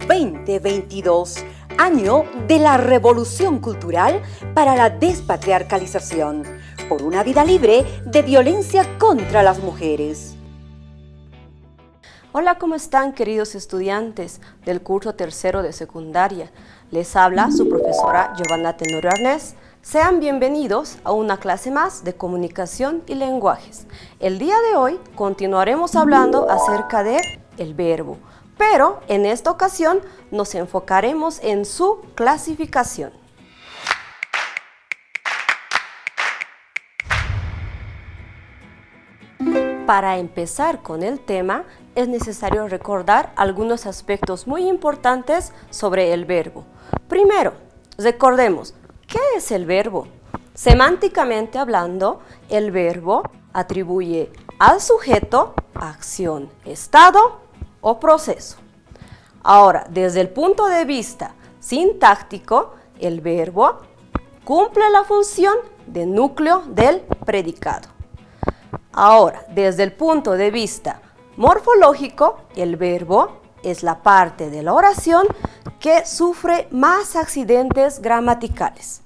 2022, año de la revolución cultural para la despatriarcalización, por una vida libre de violencia contra las mujeres. Hola, ¿cómo están, queridos estudiantes del curso tercero de secundaria? Les habla su profesora Giovanna Tenorio Arnés. Sean bienvenidos a una clase más de comunicación y lenguajes. El día de hoy continuaremos hablando acerca de el verbo, pero en esta ocasión nos enfocaremos en su clasificación. Para empezar con el tema, es necesario recordar algunos aspectos muy importantes sobre el verbo. Primero, recordemos, ¿qué es el verbo? Semánticamente hablando, el verbo atribuye al sujeto acción, estado o proceso. Ahora, desde el punto de vista sintáctico, el verbo cumple la función de núcleo del predicado. Ahora, desde el punto de vista morfológico, el verbo es la parte de la oración que sufre más accidentes gramaticales.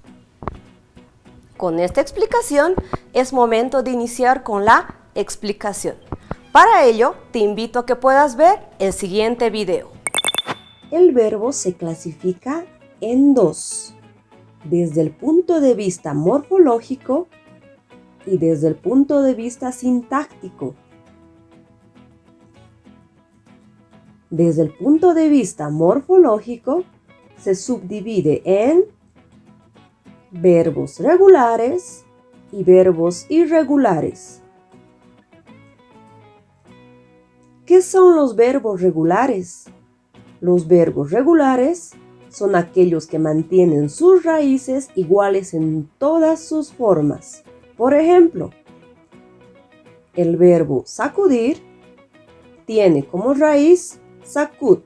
Con esta explicación, es momento de iniciar con la explicación. Para ello, te invito a que puedas ver el siguiente video. El verbo se clasifica en dos, desde el punto de vista morfológico y desde el punto de vista sintáctico. Desde el punto de vista morfológico, se subdivide en verbos regulares y verbos irregulares. ¿Qué son los verbos regulares? Los verbos regulares son aquellos que mantienen sus raíces iguales en todas sus formas. Por ejemplo, el verbo sacudir tiene como raíz sacut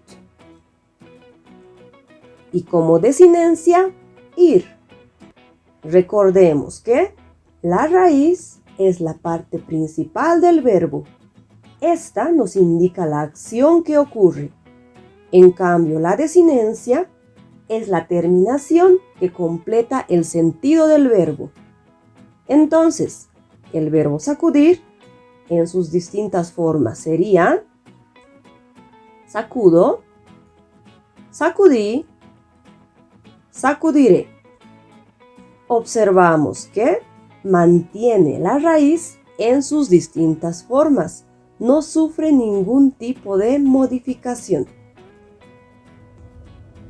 y como desinencia ir. Recordemos que la raíz es la parte principal del verbo. Esta nos indica la acción que ocurre. En cambio, la desinencia es la terminación que completa el sentido del verbo. Entonces, el verbo sacudir en sus distintas formas sería sacudo, sacudí, sacudiré. Observamos que mantiene la raíz en sus distintas formas. No sufre ningún tipo de modificación.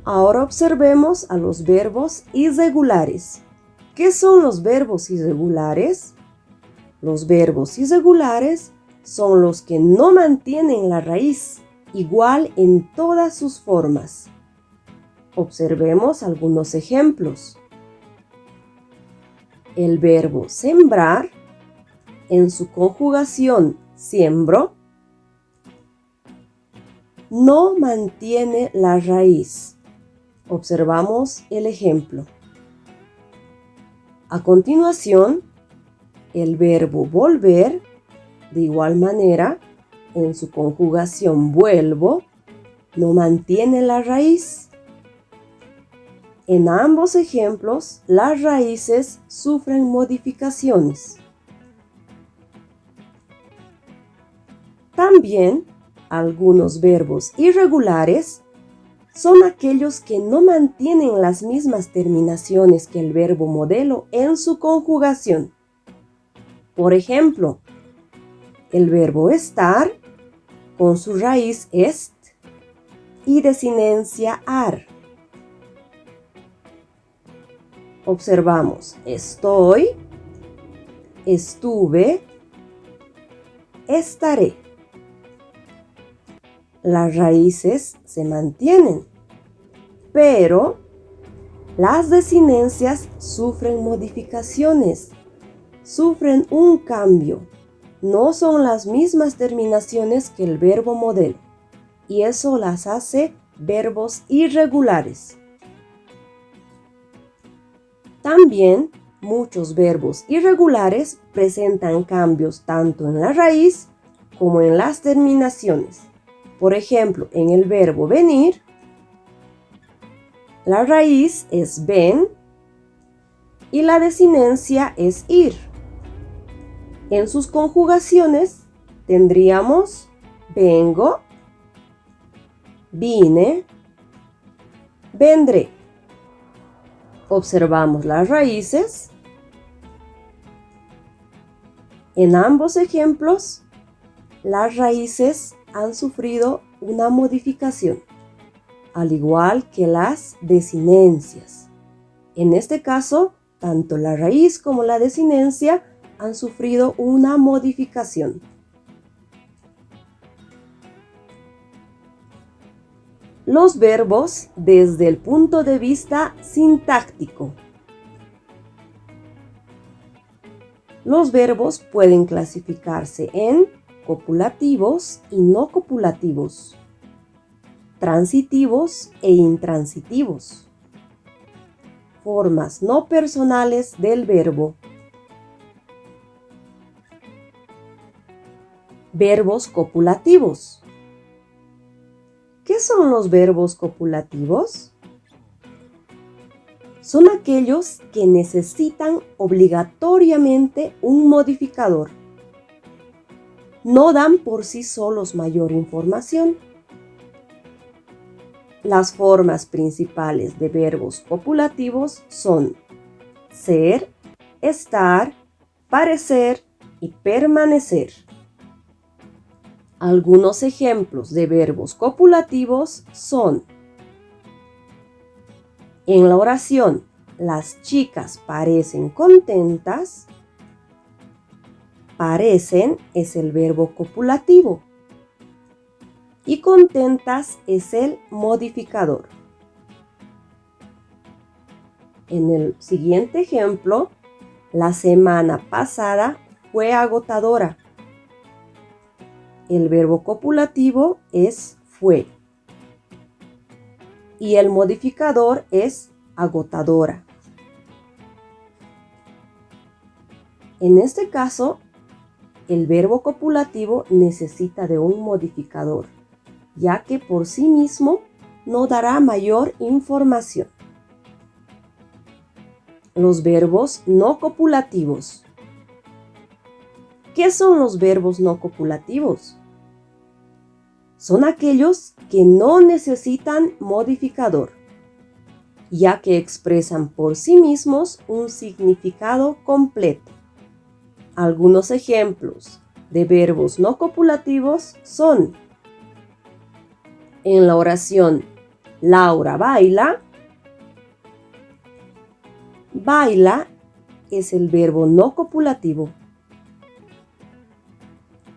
Ahora observemos a los verbos irregulares. ¿Qué son los verbos irregulares? Los verbos irregulares son los que no mantienen la raíz igual en todas sus formas. Observemos algunos ejemplos. El verbo sembrar, en su conjugación siembro, no mantiene la raíz. Observamos el ejemplo. A continuación, el verbo volver, de igual manera, en su conjugación vuelvo, no mantiene la raíz. En ambos ejemplos, las raíces sufren modificaciones. También, algunos verbos irregulares son aquellos que no mantienen las mismas terminaciones que el verbo modelo en su conjugación. Por ejemplo, el verbo estar con su raíz est y desinencia ar. Observamos estoy, estuve, estaré. Las raíces se mantienen, pero las desinencias sufren modificaciones, sufren un cambio. No son las mismas terminaciones que el verbo modelo, y eso las hace verbos irregulares. También muchos verbos irregulares presentan cambios tanto en la raíz como en las terminaciones. Por ejemplo, en el verbo venir, La raíz es ven y la desinencia es ir. En sus conjugaciones tendríamos vengo, vine, vendré. Observamos las raíces. En ambos ejemplos, las raíces han sufrido una modificación, al igual que las desinencias. En este caso, tanto la raíz como la desinencia han sufrido una modificación. Los verbos desde el punto de vista sintáctico. Los verbos pueden clasificarse en copulativos y no copulativos, transitivos e intransitivos, formas no personales del verbo. Verbos copulativos. ¿Qué son los verbos copulativos? Son aquellos que necesitan obligatoriamente un modificador. No dan por sí solos mayor información. Las formas principales de verbos copulativos son ser, estar, parecer y permanecer. Algunos ejemplos de verbos copulativos son: en la oración, las chicas parecen contentas. Parecen es el verbo copulativo y contentas es el modificador. En el siguiente ejemplo, la semana pasada fue agotadora. El verbo copulativo es fue y el modificador es agotadora. En este caso, el verbo copulativo necesita de un modificador, ya que por sí mismo no dará mayor información. Los verbos no copulativos. ¿Qué son los verbos no copulativos? Son aquellos que no necesitan modificador, ya que expresan por sí mismos un significado completo. Algunos ejemplos de verbos no copulativos son: en la oración Laura baila. Baila es el verbo no copulativo.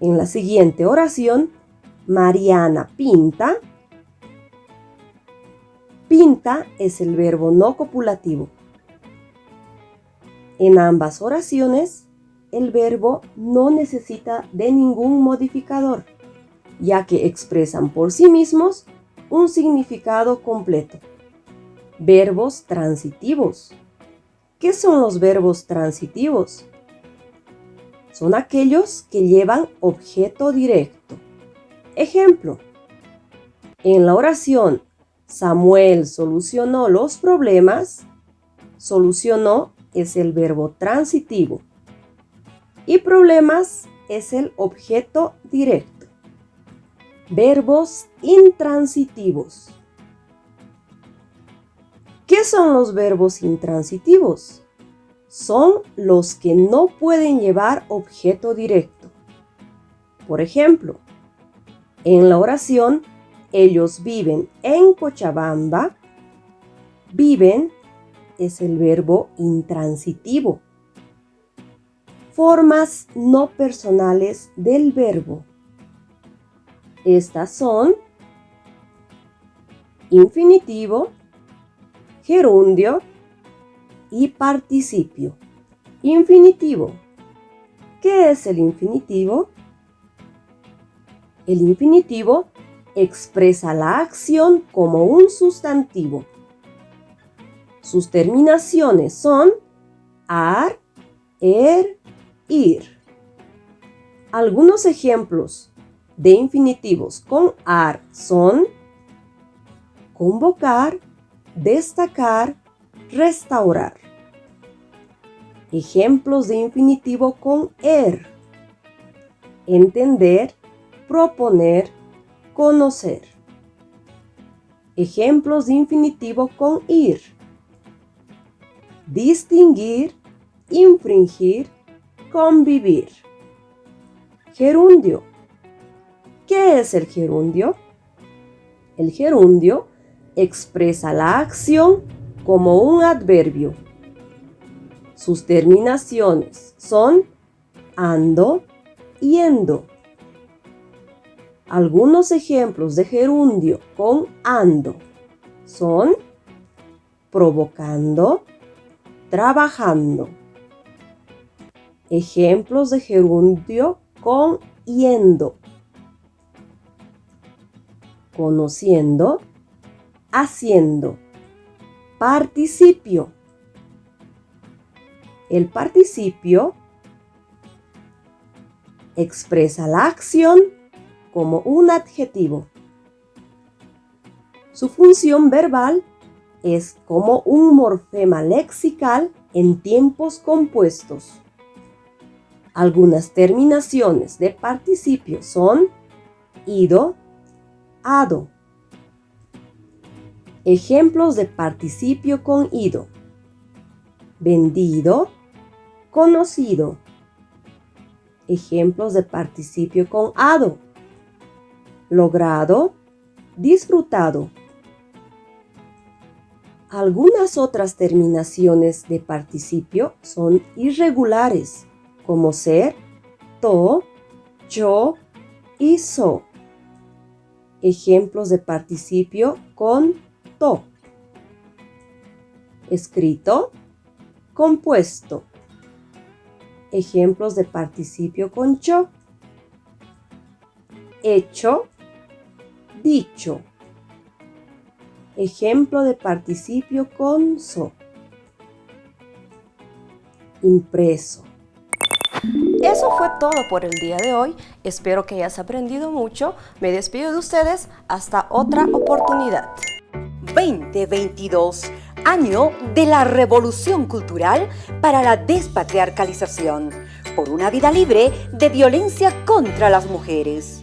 En la siguiente oración, Mariana pinta. Pinta es el verbo no copulativo. En ambas oraciones, el verbo no necesita de ningún modificador, ya que expresan por sí mismos un significado completo. Verbos transitivos. ¿Qué son los verbos transitivos? Son aquellos que llevan objeto directo. Ejemplo: en la oración Samuel solucionó los problemas. Solucionó es el verbo transitivo y problemas es el objeto directo. Verbos intransitivos. ¿Qué son los verbos intransitivos? Son los que no pueden llevar objeto directo. Por ejemplo, en la oración, ellos viven en Cochabamba. Viven es el verbo intransitivo. Formas no personales del verbo. Estas son infinitivo, gerundio y participio. Infinitivo. ¿Qué es el infinitivo? El infinitivo expresa la acción como un sustantivo. Sus terminaciones son ar, er, ir. Algunos ejemplos de infinitivos con ar son convocar, destacar, restaurar. Ejemplos de infinitivo con er: entender, proponer, conocer. Ejemplos de infinitivo con ir: distinguir, infringir, convivir. Gerundio. ¿Qué es el gerundio? El gerundio expresa la acción como un adverbio. Sus terminaciones son ando, yendo. Algunos ejemplos de gerundio con ando son provocando, trabajando. Ejemplos de gerundio con yendo: conociendo, haciendo. Participio. El participio expresa la acción como un adjetivo. Su función verbal es como un morfema lexical en tiempos compuestos. Algunas terminaciones de participio son ido, ado. Ejemplos de participio con ido: vendido, conocido. Ejemplos de participio con ado: logrado, disfrutado. Algunas otras terminaciones de participio son irregulares, como ser, to, yo y so. Ejemplos de participio con to: escrito, compuesto. Ejemplos de participio con cho: hecho, dicho. Ejemplo de participio con so: impreso. Eso fue todo por el día de hoy. Espero que hayas aprendido mucho. Me despido de ustedes. Hasta otra oportunidad. 2022, año de la revolución cultural para la despatriarcalización, por una vida libre de violencia contra las mujeres.